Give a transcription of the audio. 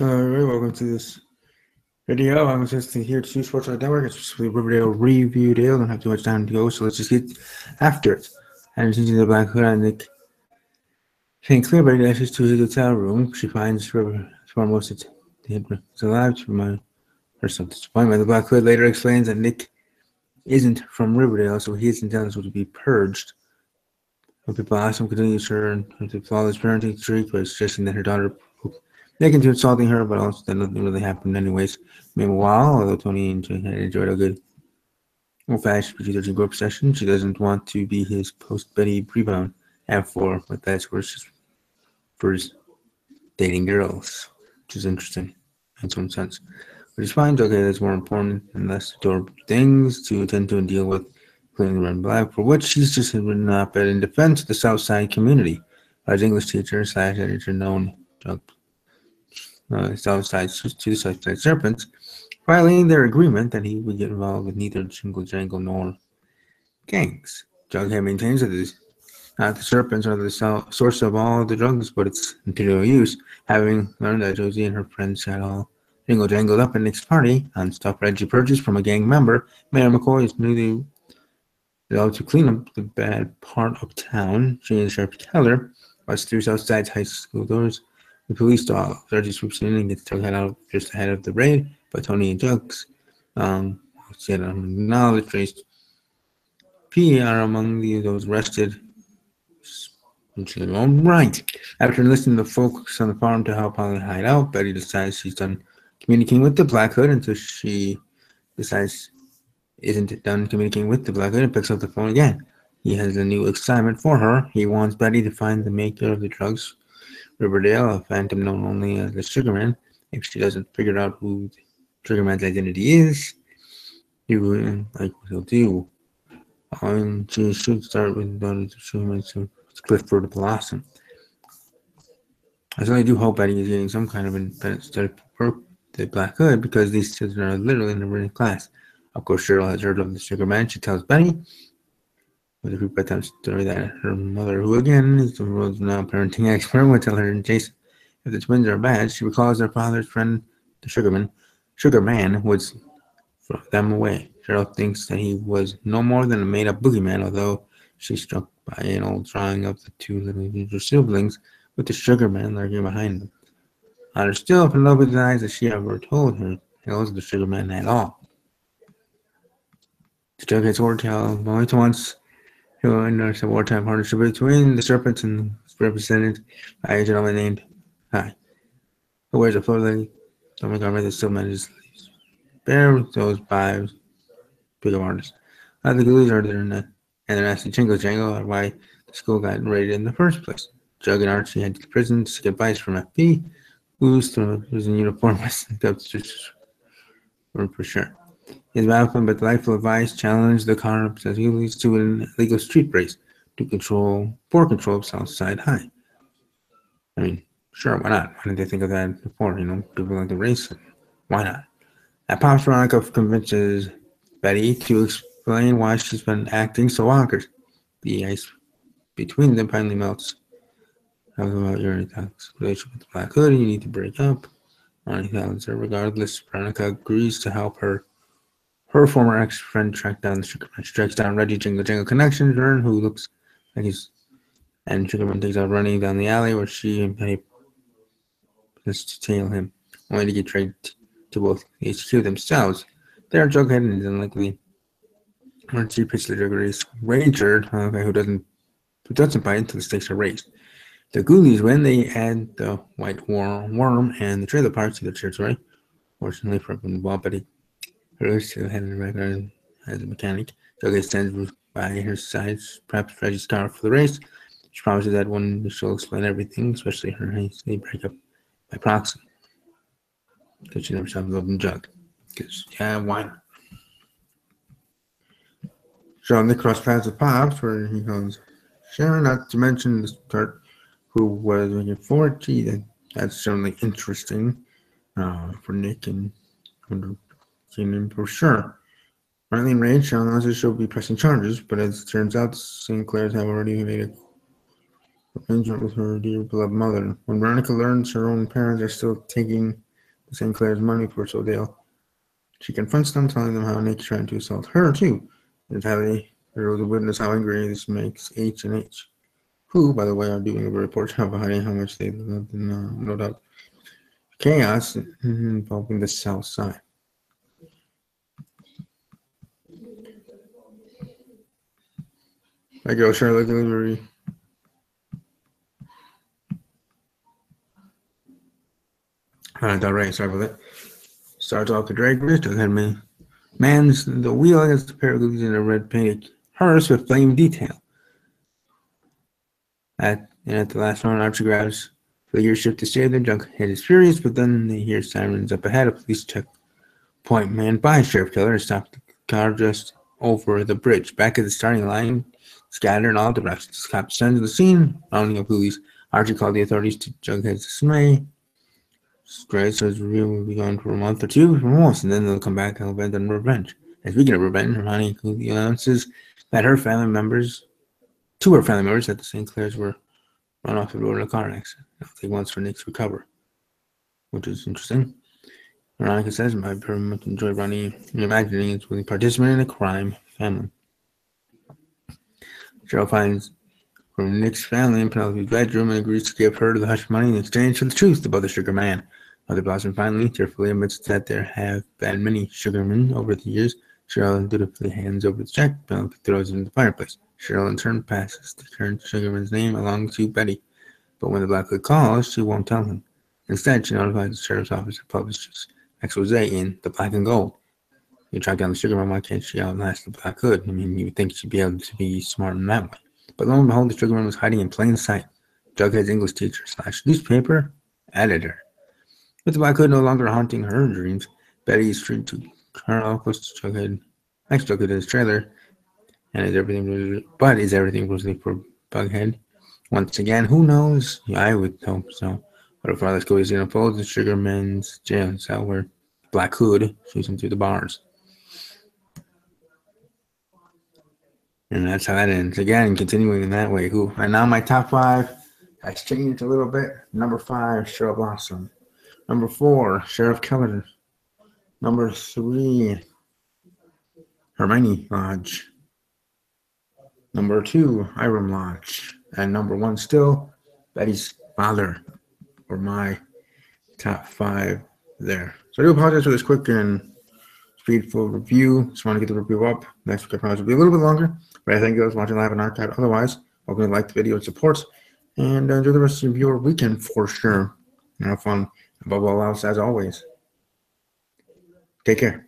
Alright, welcome to this video. I'm just here to Sports Network. It's specifically Riverdale Review Dale. Don't have too much time to go, so let's just get after it. And she's in the Black Hood and Nick St. Clair, but dashes to his hotel room. She finds River foremost is alive to remind herself disappointment. The Black Hood later explains that Nick isn't from Riverdale, so his intelligence will be purged. When people ask him, continues her to follow his parenting tree by suggesting that her daughter Nick into insulting her, but also that nothing really happened anyways. Meanwhile, although Tony had enjoyed a good old-fashioned PG-13 group session, she doesn't want to be his post-Betty rebound F4, but that's where she's for his dating girls, which is interesting in some sense. Which is fine, okay, that's more important and less adorable things to attend to and deal with, including Red and Black, for which she's just written up in defense of the Southside community. As English teacher / editor known Southside to the Southside Serpents, violating their agreement that he would get involved with neither Jingle Jangle nor gangs. Jughead maintains that the Serpents are the source of all the drugs, but its material use, having learned that Josie and her friends had all Jingle Jangled up at Nick's party on stuff Reggie purchased from a gang member. Mayor McCoy is newly resolved to clean up the bad part of town. She and Sheriff Keller bust through Southside's high school doors. The police dog Reggie swoops in and gets Jughead out just ahead of the raid, but Tony and Jugs, said knowledge raised P are among those arrested. All right. After enlisting the folks on the farm to help Holly hide out, Betty decides she's done communicating with the Black Hood until she decides isn't done communicating with the Black Hood and picks up the phone again. He has a new assignment for her. He wants Betty to find the maker of the drugs, Riverdale, a phantom known only as the Sugar Man. If she doesn't figure out who the Sugar Man's identity is, he will like what he'll do. And she should start with the Sugar Man to Clifford to blossom. I certainly do hope Betty is getting some kind of independent study for the Black Hood because these children are literally never in class. Of course, Cheryl has heard of the Sugar Man. She tells Betty, with a group bedtime story, that her mother, who again is the world's now parenting expert, will tell her and Jason if the twins are bad. She recalls their father's friend, the Sugar Man, would throw them away. Cheryl thinks that he was no more than a made-up boogeyman, although she's struck by an old drawing of the two little ginger siblings with the Sugar Man lurking behind them. Otter still in love with his eyes that she ever told her tales of the Sugar Man at all. The Jughead's Wartale only once he'll endorse a wartime partnership between the Serpents and represented by a gentleman named Hi, who wears a floating stomach armor that still manages to bear those vibes big of artists. The Ghoulies are there and their nasty Jingle Jangle are why the school got raided in the first place. Jug and Archie head to the prison to seek advice from FB, who's in uniform with for sure. His baffling but delightful advice challenged the cops as he leads to an illegal street race for control of Southside High. I mean, sure, why not? Why didn't they think of that before? People like the race. Why not? That Pops Veronica convinces Betty to explain why she's been acting so awkward. The ice between them finally melts. Talk about your relationship with the Black Hood. You need to break up. Ronnie tells her regardless. Veronica agrees to help her former ex-friend track down the Sugar Man. She tracks down Reggie Jingle Jangle Connection, who looks like he's... And Sugar Man takes out running down the alley where she and Penny plans to tail him, only to get dragged to both HQ themselves. They are Jughead and is unlikely. When she pitched the Jugger's Ranger, who doesn't bite until the stakes are raised. The Ghoulies win. They add the White Worm and the trailer parks to their territory. Fortunately for Betty, Rose, who had a record as a mechanic, Jughead stands by her side, perhaps Reggie's car for the race. She promises that one she'll explain everything, especially her hasty breakup by proxy. Because she never stopped loving Jug. Because, yeah, why not? So Nick cross paths with Pops, where he calls Sharon, not to mention the start who was making 40. That's certainly interesting for Nick and him for sure. Riley and Rage announced she'll be pressing charges, but as it turns out, Sinclair's have already made a arrangement with her dear beloved mother. When Veronica learns her own parents are still taking the St. Clair's money for Sodale. She confronts them, telling them how Nick's trying to assault her too, and how they were to witness how angry this makes H and H, who, by the way, are doing a very poor job of hiding how much they loved in no doubt chaos involving the South Side. I go Charlotte delivery. Sorry about that. Starts off the drag race. Doug mans the wheel against the pair of ladies in a red painted hearse with flame detail. At the last round, Archie grabs the leadership to save them. Jughead is furious, but then they hear sirens up ahead. A police checkpoint manned by Sheriff Killer stopped the car just over the bridge. Back at the starting line, scattered in all directions. Cops send to the scene, rounding up police. Archie called the authorities to Jughead's dismay. Stray says Revere will be gone for a month or two for most, and then they'll come back and event on revenge. And speaking of revenge, Ronnie quickly announces that two of her family members at the St. Clair's were run off the road in a car accident. It'll take months for Nick to recover, which is interesting. Veronica says, I very much enjoy Ronnie imagining it's really participating in a crime family. Cheryl finds from Nick's family in Penelope's bedroom and agrees to give her the hush money in exchange for the truth about the Sugar Man. Mother Blossom finally tearfully admits that there have been many Sugarmen over the years. Cheryl dutifully hands over the check. Penelope throws it in the fireplace. Cheryl in turn passes the current Sugarman's name along to Betty. But when the Black Hood calls, she won't tell him. Instead, she notifies the sheriff's office to publish his expose in The Black and Gold. You track down the Sugarman, why can't she outlast the Black Hood? I mean, you would think she'd be able to be smart in that way. But lo and behold, the Sugarman was hiding in plain sight. Jughead's English teacher / newspaper editor. With the Black Hood no longer haunting her dreams, Betty is free to Carl close to Jughead, next Jughead in his trailer, and is everything rosy for Bughead? Once again, who knows? Yeah, I would hope so. But if let's go easy and unfolds, the Sugarman's jail cell where Black Hood shoots him through the bars. And that's how that ends. Again, continuing in that way. And now my top 5 has changed a little bit. Number 5, Cheryl Blossom. Number 4, Sheriff Keller. Number 3, Hermione Lodge. Number 2, Hiram Lodge. And number 1 still, Betty's father. Or my top 5 there. So I do apologize for this quick and speedful review. Just want to get the review up. Next week I promise will be a little bit longer. But I thank you guys for watching live and archived. Otherwise, welcome to like the video and support. And enjoy the rest of your weekend for sure. And have fun above all else as always. Take care.